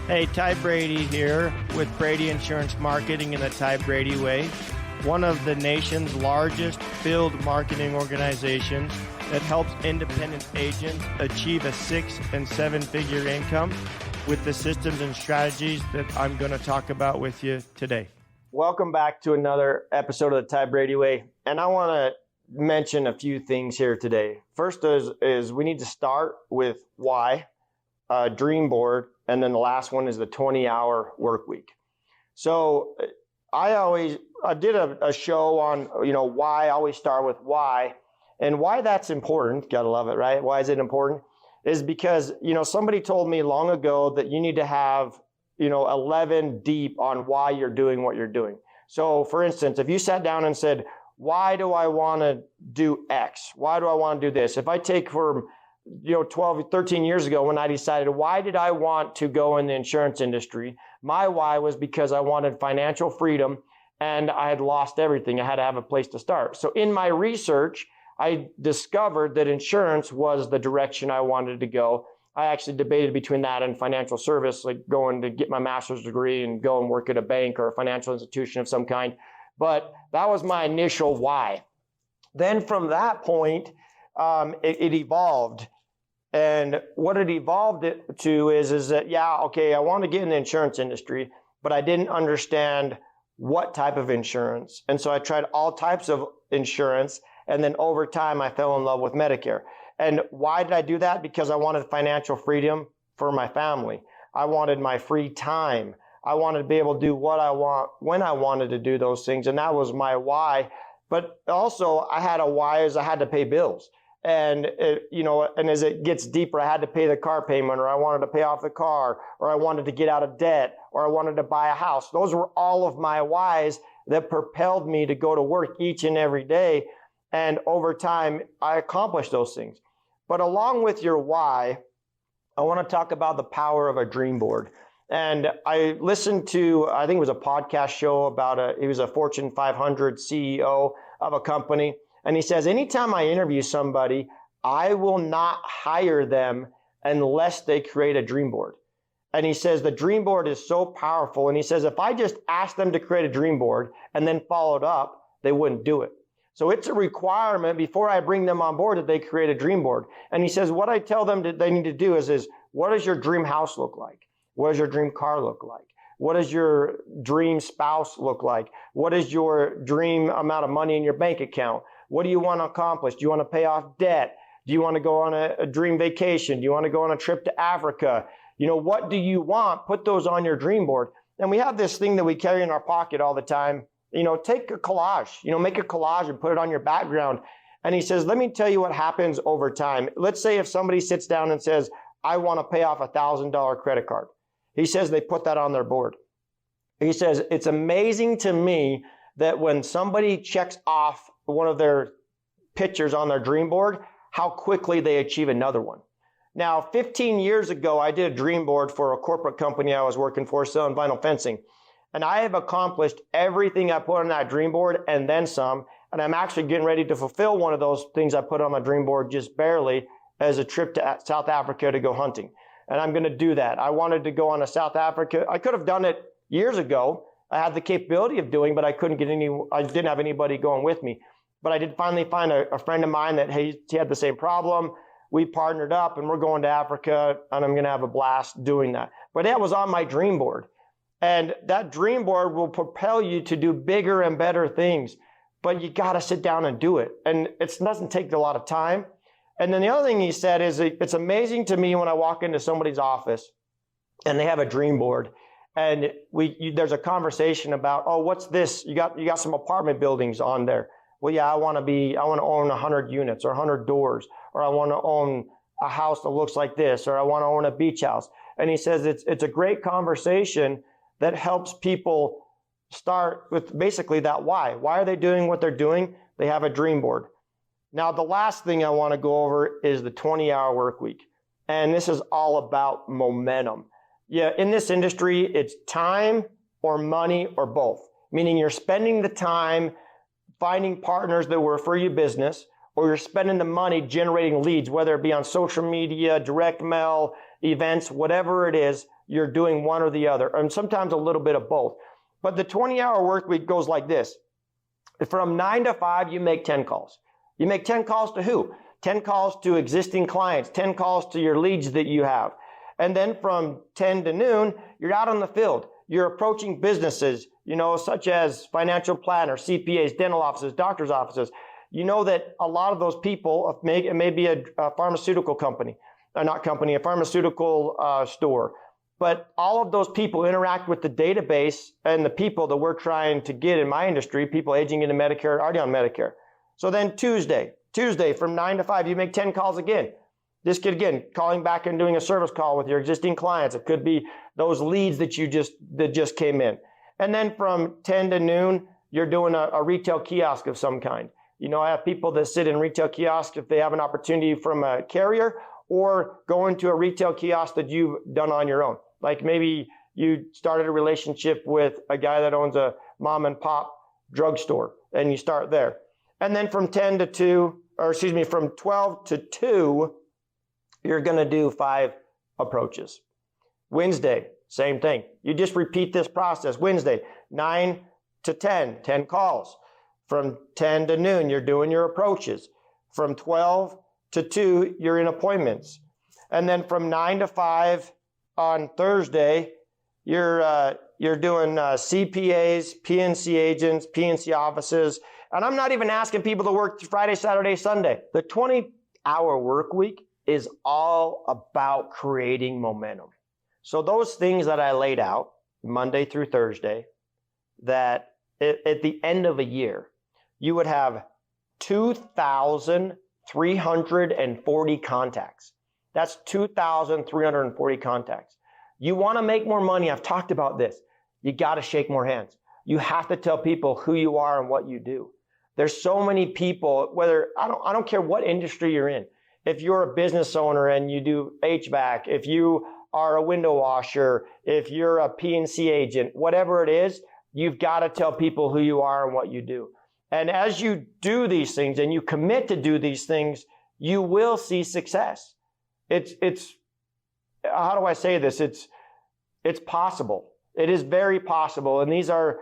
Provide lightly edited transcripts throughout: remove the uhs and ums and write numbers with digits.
Hey, Ty Brady here with Brady Insurance Marketing in the Ty Brady Way, one of the nation's largest field marketing organizations that helps independent agents achieve a 6- and 7-figure income with the systems and strategies that I'm going to talk about with you today. Welcome back to another episode of the Ty Brady Way. And I want to mention a few things here today. First is we need to start with why, dream board, and then the last one is the 20-hour work week. So I did a show on, why. I always start with why, and why that's important. Gotta love it, right? Why is it important? Is because, somebody told me long ago that you need to have, 11 deep on why you're doing what you're doing. So for instance, if you sat down and said, why do I want to do X? Why do I want to do this? If I take from 12, 13 years ago when I decided, why did I want to go in the insurance industry? My why was because I wanted financial freedom and I had lost everything. I had to have a place to start. So in my research, I discovered that insurance was the direction I wanted to go. I actually debated between that and financial service, like going to get my master's degree and go and work at a bank or a financial institution of some kind. But that was my initial why. Then from that point, it evolved. And what it evolved it to is that, I want to get in the insurance industry, but I didn't understand what type of insurance. And so I tried all types of insurance. And then over time, I fell in love with Medicare. And why did I do that? Because I wanted financial freedom for my family. I wanted my free time. I wanted to be able to do what I want when I wanted to do those things. And that was my why. But also I had a why is I had to pay bills. And, and as it gets deeper, I had to pay the car payment, or I wanted to pay off the car, or I wanted to get out of debt, or I wanted to buy a house. Those were all of my whys that propelled me to go to work each and every day. And over time, I accomplished those things. But along with your why, I want to talk about the power of a dream board. And I listened to, I think it was a podcast show about he was a Fortune 500 CEO of a company. And he says, anytime I interview somebody, I will not hire them unless they create a dream board. And he says, the dream board is so powerful. And he says, if I just asked them to create a dream board and then followed up, they wouldn't do it. So it's a requirement before I bring them on board that they create a dream board. And he says, what I tell them that they need to do is what does your dream house look like? What does your dream car look like? What does your dream spouse look like? What is your dream amount of money in your bank account? What do you want to accomplish? Do you want to pay off debt? Do you want to go on a dream vacation? Do you want to go on a trip to Africa? What do you want? Put those on your dream board. And we have this thing that we carry in our pocket all the time. Take a collage, make a collage and put it on your background. And he says, let me tell you what happens over time. Let's say if somebody sits down and says, I want to pay off a $1,000 credit card. He says they put that on their board. He says, it's amazing to me that when somebody checks off one of their pictures on their dream board, how quickly they achieve another one. Now, 15 years ago, I did a dream board for a corporate company I was working for, selling vinyl fencing. And I have accomplished everything I put on that dream board and then some. And I'm actually getting ready to fulfill one of those things I put on my dream board just barely as a trip to South Africa to go hunting. And I'm going to do that. I wanted to go on a South Africa. I could have done it years ago. I had the capability of doing, but I didn't have anybody going with me. But I did finally find a friend of mine that he had the same problem. We partnered up and we're going to Africa and I'm going to have a blast doing that. But that was on my dream board. And that dream board will propel you to do bigger and better things. But you got to sit down and do it. And it doesn't take a lot of time. And then the other thing he said is it's amazing to me when I walk into somebody's office and they have a dream board. And there's a conversation about, oh, what's this? You got some apartment buildings on there. Well, yeah, I want to own 100 units or 100 doors, or I want to own a house that looks like this, or I want to own a beach house. And he says it's a great conversation that helps people start with basically that why. Why are they doing what they're doing? They have a dream board. Now, the last thing I want to go over is the 20-hour work week. And this is all about momentum. Yeah, in this industry, it's time or money or both, meaning you're spending the time finding partners that will refer you business, or you're spending the money generating leads, whether it be on social media, direct mail, events, whatever it is, you're doing one or the other, and sometimes a little bit of both. But the 20-hour work week goes like this. From 9 to 5, you make 10 calls. You make 10 calls to who? 10 calls to existing clients, 10 calls to your leads that you have. And then from 10 to noon, you're out on the field. You're approaching businesses, such as financial planners, CPAs, dental offices, doctor's offices. You know that a lot of those people, it may be a pharmaceutical company, a pharmaceutical store. But all of those people interact with the database and the people that we're trying to get in my industry, people aging into Medicare, already on Medicare. So then Tuesday from 9 to 5, you make 10 calls again. This could, again, calling back and doing a service call with your existing clients. It could be those leads that just came in. And then from 10 to noon, you're doing a retail kiosk of some kind. I have people that sit in retail kiosks if they have an opportunity from a carrier, or go into a retail kiosk that you've done on your own. Like maybe you started a relationship with a guy that owns a mom and pop drugstore, and you start there. And then from 12 to 2, you're going to do 5 approaches. Wednesday, same thing. You just repeat this process. Wednesday, 9 to 10 calls. From 10 to noon, you're doing your approaches. From 12 to 2, you're in appointments. And then from 9 to 5 on Thursday, you're doing CPAs, PNC agents, PNC offices. And I'm not even asking people to work Friday, Saturday, Sunday. The 20-hour work week is all about creating momentum. So those things that I laid out Monday through Thursday, that at the end of a year, you would have 2,340 contacts. That's 2,340 contacts. You want to make more money. I've talked about this. You got to shake more hands. You have to tell people who you are and what you do. There's so many people, I don't care what industry you're in. If you're a business owner and you do HVAC, if you are a window washer, if you're a PNC agent, whatever it is, you've got to tell people who you are and what you do. And as you do these things and you commit to do these things, you will see success. It's how do I say this? It's possible. It is very possible. And these are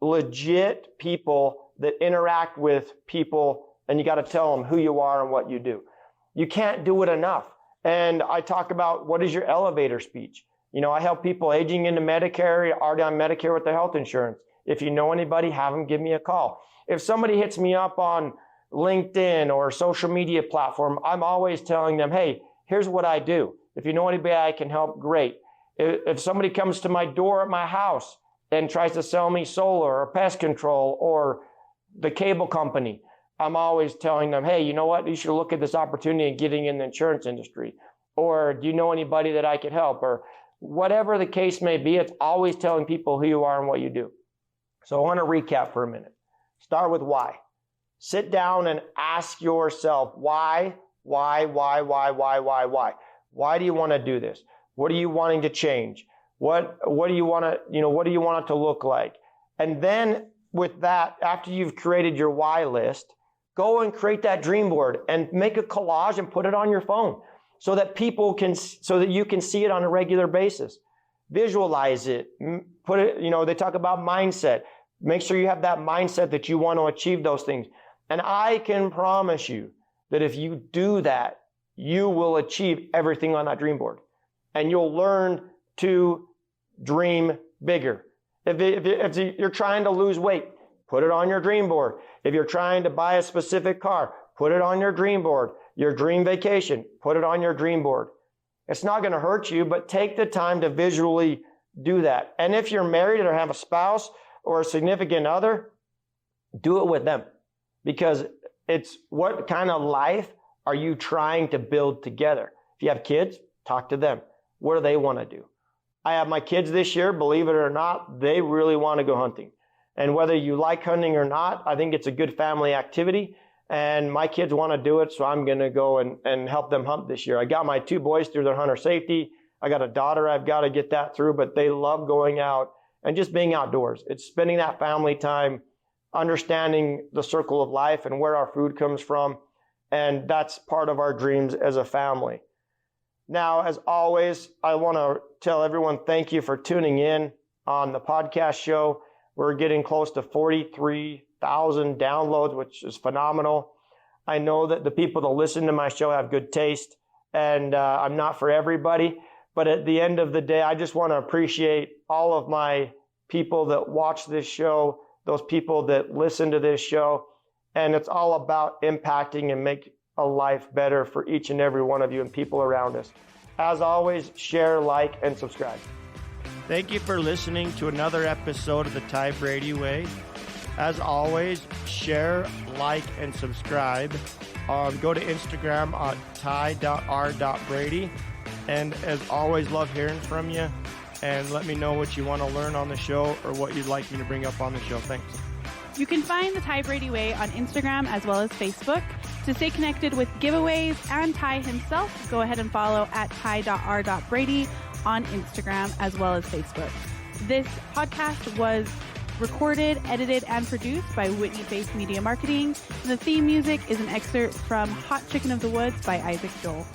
legit people that interact with people, and you got to tell them who you are and what you do. You can't do it enough. And I talk about, what is your elevator speech? I help people aging into Medicare, already on Medicare with their health insurance. If you know anybody, have them give me a call. If somebody hits me up on LinkedIn or a social media platform, I'm always telling them, hey, here's what I do. If you know anybody I can help, great. If somebody comes to my door at my house and tries to sell me solar or pest control or the cable company, I'm always telling them, hey, you know what? You should look at this opportunity in getting in the insurance industry. Or do you know anybody that I could help? Or whatever the case may be, it's always telling people who you are and what you do. So I want to recap for a minute. Start with why. Sit down and ask yourself, why? Why do you want to do this? What are you wanting to change? What do you want to, what do you want it to look like? And then with that, after you've created your why list, go and create that dream board and make a collage and put it on your phone so that you can see it on a regular basis. Visualize it, put it, they talk about mindset. Make sure you have that mindset that you want to achieve those things. And I can promise you that if you do that, you will achieve everything on that dream board. And you'll learn to dream bigger. If you're trying to lose weight, put it on your dream board. If you're trying to buy a specific car, put it on your dream board. Your dream vacation, put it on your dream board. It's not going to hurt you, but take the time to visually do that. And if you're married or have a spouse or a significant other, do it with them. Because it's what kind of life are you trying to build together? If you have kids, talk to them. What do they want to do? I have my kids this year, believe it or not, they really want to go hunting. And whether you like hunting or not, I think it's a good family activity. And my kids want to do it, so I'm going to go and help them hunt this year. I got my 2 boys through their hunter safety. I got a daughter I've got to get that through, but they love going out and just being outdoors. It's spending that family time, understanding the circle of life and where our food comes from. And that's part of our dreams as a family. Now, as always, I want to tell everyone thank you for tuning in on the podcast show. We're getting close to 43,000 downloads, which is phenomenal. I know that the people that listen to my show have good taste, and I'm not for everybody. But at the end of the day, I just want to appreciate all of my people that watch this show, those people that listen to this show. And it's all about impacting and make a life better for each and every one of you and people around us. As always, share, like, and subscribe. Thank you for listening to another episode of the Ty Brady Way. As always, share, like, and subscribe. Go to Instagram at ty.r.brady. And as always, love hearing from you. And let me know what you want to learn on the show or what you'd like me to bring up on the show. Thanks. You can find the Ty Brady Way on Instagram as well as Facebook. To stay connected with giveaways and Ty himself, go ahead and follow at ty.r.brady on Instagram as well as Facebook. This podcast was recorded, edited, and produced by Whitney Face Media Marketing. The theme music is an excerpt from Hot Chicken of the Woods by Isaac Joel.